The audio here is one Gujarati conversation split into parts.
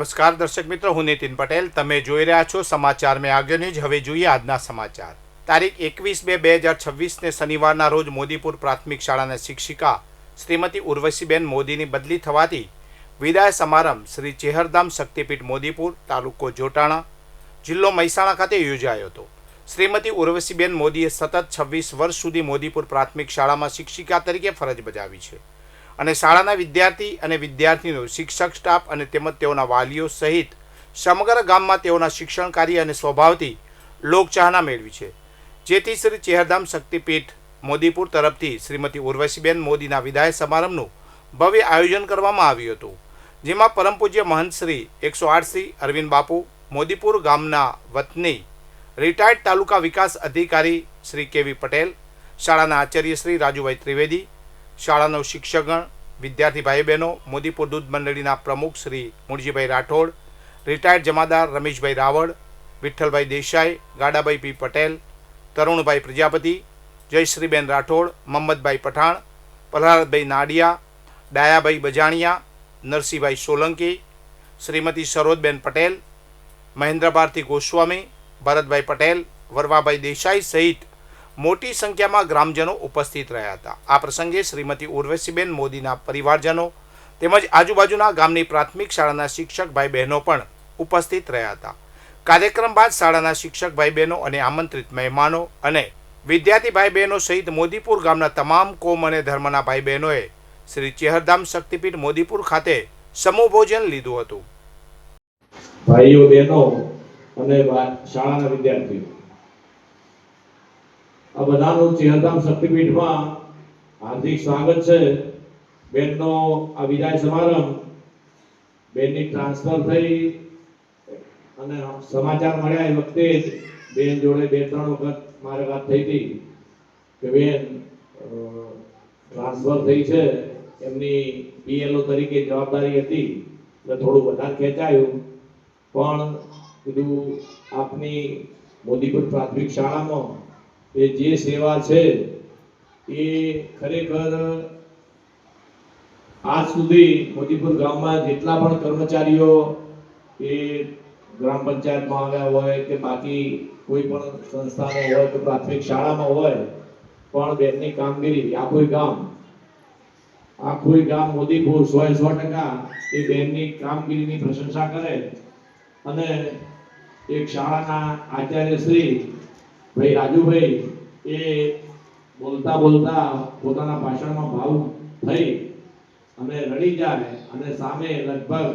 નમસ્કાર દર્શક મિત્રો, હું નીતિન પટેલ. તમે જોઈ રહ્યા છો સમાચાર મેં આગળ ન્યૂઝ. હવે જોઈએ આજના સમાચાર. તારીખ 21/2/2026ને શનિવારના રોજ મોદીપુર પ્રાથમિક શાળાના શિક્ષિકા શ્રીમતી ઉર્વશીબેન મોદીની બદલી થવાથી વિદાય સમારંભ શ્રી ચેહરધામ શક્તિપીઠ મોદીપુર, તાલુકો જોટાણા, જિલ્લો મહેસાણા ખાતે યોજાયો હતો. શ્રીમતી ઉર્વશીબેન મોદીએ સતત 26 વર્ષ સુધી મોદીપુર પ્રાથમિક શાળામાં શિક્ષિકા તરીકે ફરજ બજાવી છે અને શાળાના વિદ્યાર્થી અને વિદ્યાર્થીઓ, શિક્ષક સ્ટાફ અને તેમજ તેઓના વાલીઓ સહિત સમગ્ર ગામમાં તેઓના શિક્ષણ કાર્ય અને સ્વભાવથી લોકચાહના મેળવી છે. જેથી શ્રી ચેહરધામ શક્તિપીઠ મોદીપુર તરફથી શ્રીમતી ઉર્વશીબેન મોદીના વિદાય સમારંભનું ભવ્ય આયોજન કરવામાં આવ્યું હતું, જેમાં પરમ પૂજ્ય મહંત શ્રી 108 શ્રી અરવિંદ બાપુ, મોદીપુર ગામના વતની, રિટાયર્ડ તાલુકા વિકાસ અધિકારી શ્રી કેવી પટેલ, શાળાના આચાર્ય શ્રી રાજુભાઈ ત્રિવેદી, શાળાનો શિક્ષકગણ, વિદ્યાર્થી ભાઈ બહેનો, મોદીપુર દૂધ મંડળીના પ્રમુખ શ્રી મુરજીભાઈ રાઠોડ, રિટાયર્ડ જમાદાર રમેશભાઈ રાવળ, વિઠ્ઠલભાઈ દેસાઈ, ગાડાભાઈ પી પટેલ, તરુણભાઈ પ્રજાપતિ, જયશ્રીબેન રાઠોડ, મહમ્મદભાઈ પઠાણ, પ્રહલાદભાઈ નાડિયા, ડાયાભાઈ બજાણિયા, નરસિંહભાઈ સોલંકી, શ્રીમતી સરોજબેન પટેલ, મહેન્દ્ર ભારતી ગોસ્વામી, ભરતભાઈ પટેલ, વરવાભાઈ દેસાઈ સહિત મોટી સંખ્યામાં ગ્રામજનો ઉપસ્થિત રહ્યા હતા. આ પ્રસંગે શ્રીમતી ઉર્વશીબેન મોદીના પરિવારજનો તેમજ આજુબાજુના ગામની પ્રાથમિક શાળાના શિક્ષક ભાઈ બહેનો પણ ઉપસ્થિત રહ્યા હતા. કાર્યક્રમ બાદ શાળાના શિક્ષક ભાઈ બહેનો અને આમંત્રિત મહેમાનો અને વિદ્યાર્થી ભાઈ બહેનો સહિત મોદીપુર ગામના તમામ કોમ અને ધર્મના ભાઈ બહેનોએ શ્રી ચેહરધામ શક્તિપીઠ મોદીપુર ખાતે સમૂહ ભોજન લીધું હતું. ભાઈઓ, બહેનો અને શાળાના વિદ્યાર્થીઓ, આ બધાનું ચેહરધામ શક્તિપીઠમાં હાર્દિક સ્વાગત છે. બેનનો આ વિદાય સમારંભ, બેનની ટ્રાન્સફર થઈ અને સમાચાર મળ્યા એ વખતે જ બેન જોડે 2-3 વખત મારે વાત થઈ હતી કે બેન ટ્રાન્સફર થઈ છે, એમની પીએલઓ તરીકે જવાબદારી હતી એટલે થોડું વધારે ખેંચાયું, પણ કીધું આપની મોદીપુર પ્રાથમિક શાળામાં એ જે સેવા છે એ ખરેખર આજ સુધી મોદીપુર ગામમાં જેટલા પણ કર્મચારીઓ એ ગ્રામ પંચાયતમાં આવ્યા હોય કે બાકી કોઈ પણ સંસ્થામાં હોય કે પ્રાથમિક શાળામાં હોય, પણ બેનની કામગીરી આખું ગામ મોદીપુર 100% એ બેનની કામગીરીની પ્રશંસા કરે અને એક શાળાના આચાર્ય શ્રી ભાઈ રાજુભાઈ એ બોલતા પોતાના ભાષણમાં ભાવુક થઈ અને રડી જાય અને સામે લગભગ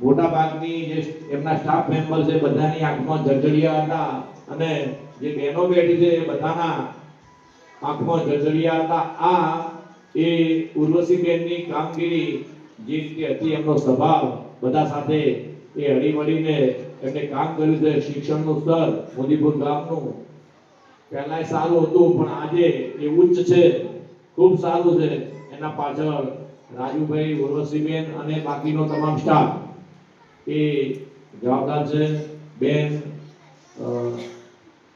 મોટા ભાગની જે એમના સ્ટાફ મેમ્બર છે બધાની આંખમાં જળજળિયા હતા અને જે બહેનો બેઠી છે એ બધાના આંખમાં જળજળિયા હતા. આ એ ઉર્વશીબેનની કામગીરી જે રીતે હતી, એમનો સ્વભાવ, બધા સાથે એ હળીમળીને એમને કામ કર્યું છે. શિક્ષણનું સ્તર મોદીપુર ગામનું પહેલા સારું હતું પણ આજે એ ઉચ્ચ છે, ખૂબ સારું છે. એના પાછળ રાજુભાઈ, ઉર્વશીબેન અને બાકીનો તમામ સ્ટાફ એ જવાબદાર છે. બેન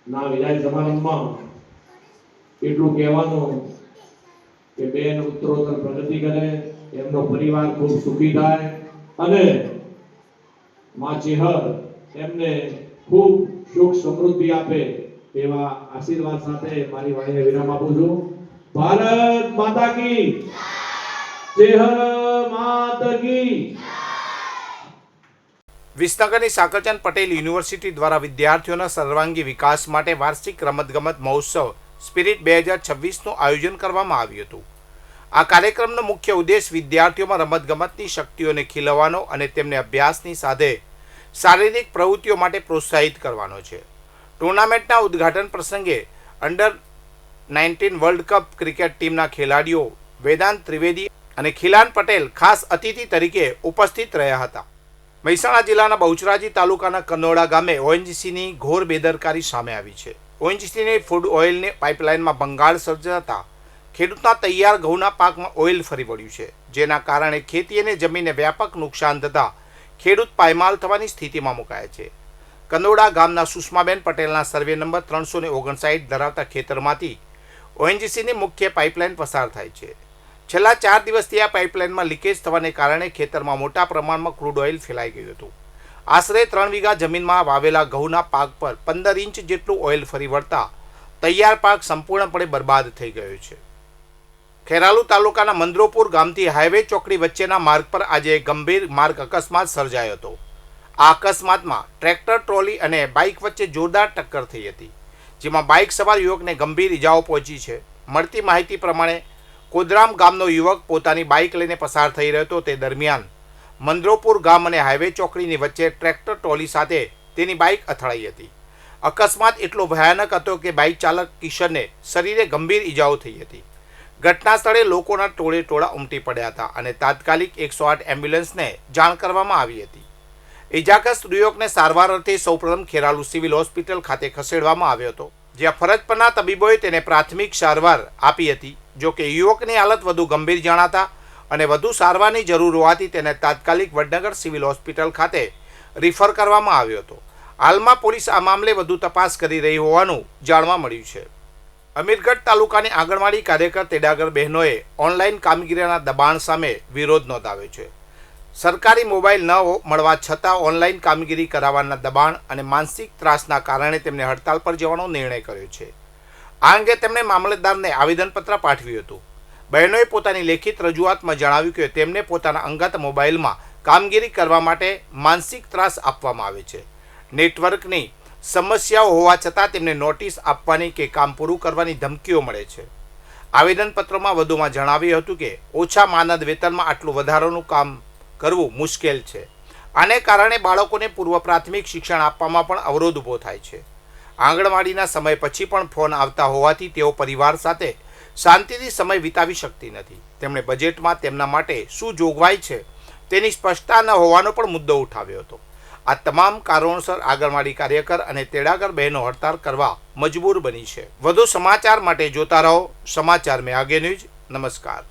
ના વિદાય સમારંભમાં એટલું કહેવાનું કે બેન ઉત્તરોત્તર પ્રગતિ કરે, એમનો પરિવાર ખૂબ સુખી થાય અને માં ચેહર એમને ખૂબ સુખ સમૃદ્ધિ આપે એવા આશીર્વાદ સાથે મારી વાણીને વિરામ આપું છું. ભારત માતા કી ચેહર માતા કી. વિસનગરની સાકરચંદ પટેલ યુનિવર્સિટી દ્વારા વિદ્યાર્થીઓના સર્વાંગી વિકાસ માટે વાર્ષિક રમતગમત મહોત્સવ સ્પિરિટ 2026નું આયોજન કરવામાં આવ્યું હતું. આ કાર્યક્રમનો મુખ્ય ઉદ્દેશ વિદ્યાર્થીઓમાં રમતગમતની શક્તિઓને ખીલવવાનો અને તેમને અભ્યાસની સાથે શારીરિક પ્રવૃત્તિઓ માટે પ્રોત્સાહિત કરવાનો છે. ટુર્નામેન્ટના ઉદ્ઘાટન પ્રસંગે અંડર-19 વર્લ્ડ કપ ક્રિકેટ ટીમના ખેલાડીઓ વેદાંત ત્રિવેદી અને ખિલાન પટેલ ખાસ અતિથિ તરીકે ઉપસ્થિત રહ્યા હતા. મહેસાણા જિલ્લાના બહુચરાજી તાલુકાના કનોડા ગામે ઓએનજીસીની ઘોર બેદરકારી સામે આવી છે. ઓએનજીસીની ફૂડ ઓઇલની પાઇપલાઇનમાં ભંગાણ સર્જાતા ખેડૂતના તૈયાર ઘઉંના પાકમાં ઓઇલ ફરી વળ્યું છે, જેના કારણે ખેતી અને જમીનને વ્યાપક નુકસાન થતાં ખેડૂત પાયમાલ થવાની સ્થિતિમાં મુકાયા છે. કંદોડા ગામના સુષ્માબેન પટેલના સર્વે નંબર 359 ધરાવતા ખેતરમાંથી ઓએનજીસીની મુખ્ય પાઇપલાઇન પસાર થાય છે, છેલ્લા 4 દિવસથી આ પાઇપલાઇનમાં લીકેજ થવાને કારણે ખેતરમાં મોટા પ્રમાણમાં ક્રૂડ ઓઇલ ફેલાઈ ગયું હતું. આશરે 3 વીઘા જમીનમાં વાવેલા ઘઉંના પાક પર 15 ઇંચ જેટલું ઓઇલ ફરી વળતા તૈયાર પાક સંપૂર્ણપણે બરબાદ થઈ ગયો છે. ખેરાલુ તાલુકાના મંદરોપુર ગામથી હાઈવે ચોકડી વચ્ચેના માર્ગ પર આજે ગંભીર માર્ગ અકસ્માત સર્જાયો હતો. આ અકસ્માતમાં ટ્રેક્ટર, ટ્રોલી અને બાઇક વચ્ચે જોરદાર ટક્કર થઈ હતી, જેમાં બાઇક સવાર યુવકને ગંભીર ઇજાઓ પહોંચી છે. મળતી માહિતી પ્રમાણે કોદરામ ગામનો યુવક પોતાની બાઇક લઈને પસાર થઈ રહ્યો હતો. તે દરમિયાન મંદરોપુર ગામ અને હાઈવે ચોકડીની વચ્ચે ટ્રેક્ટર ટ્રોલી સાથે તેની બાઇક અથડાઈ હતી. અકસ્માત એટલો ભયાનક હતો કે બાઇક ચાલક કિશનને શરીરે ગંભીર ઇજાઓ થઈ હતી. ઘટના સ્થળે લોકોના ટોળે ટોળા ઉમટી પડ્યા હતા અને તાત્કાલિક 108 એમ્બ્યુલન્સને જાણ કરવામાં આવી હતી. ઇજાગ્રસ્ત યુવકને સારવાર અર્થે સૌપ્રથમ ખેરાલુ સિવિલ હોસ્પિટલ ખાતે ખસેડવામાં આવ્યો હતો, જ્યાં ફરજ પરના તબીબોએ તેને પ્રાથમિક સારવાર આપી હતી. જો કે યુવકની હાલત વધુ ગંભીર જણાતા અને વધુ સારવારની જરૂર હોવાથી તેને તાત્કાલિક વડનગર સિવિલ હોસ્પિટલ ખાતે રિફર કરવામાં આવ્યો હતો. હાલમાં પોલીસ આ મામલે વધુ તપાસ કરી રહી હોવાનું જાણવા મળ્યું છે. અમીરગઢ તાલુકાની આંગણવાડી કાર્યકર તેડાગર બહેનોએ ઓનલાઈન કામગીરીના દબાણ સામે વિરોધ નોંધાવ્યો છે. સરકારી મોબાઈલ ન મળવા છતાં ઓનલાઈન કામગીરી કરાવવાના દબાણ અને માનસિક ત્રાસના કારણે તેમને હડતાલ પર જવાનો નિર્ણય કર્યો છે. આ અંગે તેમણે મામલતદારને આવેદનપત્ર પાઠવ્યું હતું. બહેનોએ પોતાની લેખિત રજૂઆતમાં જણાવ્યું કે તેમને પોતાના અંગત મોબાઈલમાં કામગીરી કરવા માટે માનસિક ત્રાસ આપવામાં આવે છે. નેટવર્કની સમસ્યાઓ હોવા છતાં તેમને નોટિસ આપવાની કે કામ પૂરું કરવાની ધમકીઓ મળે છે. આવેદનપત્રમાં વધુમાં જણાવ્યું હતું કે ઓછા માનદ વેતનમાં આટલું વધારાનું કામ કરવું મુશ્કેલ છે. આને કારણે બાળકોને પૂર્વ પ્રાથમિક શિક્ષણ આપવામાં પણ અવરોધ ઊભો થાય છે. આંગણવાડીના સમય પછી પણ ફોન આવતા હોવાથી તેઓ પરિવાર સાથે શાંતિથી સમય વિતાવી શકતી નથી. તેમણે બજેટમાં તેમના માટે શું જોગવાઈ છે તેની સ્પષ્ટતા ન હોવાનો પણ મુદ્દો ઉઠાવ્યો હતો. આ તમામ કારણોસર આંગણવાડી કાર્યકર અને તેડાગર બહેનો હડતાળ કરવા મજબૂર બની છે. વધુ સમાચાર માટે જોતા રહો સમાચાર મેં આગે ન્યૂઝ. નમસ્કાર.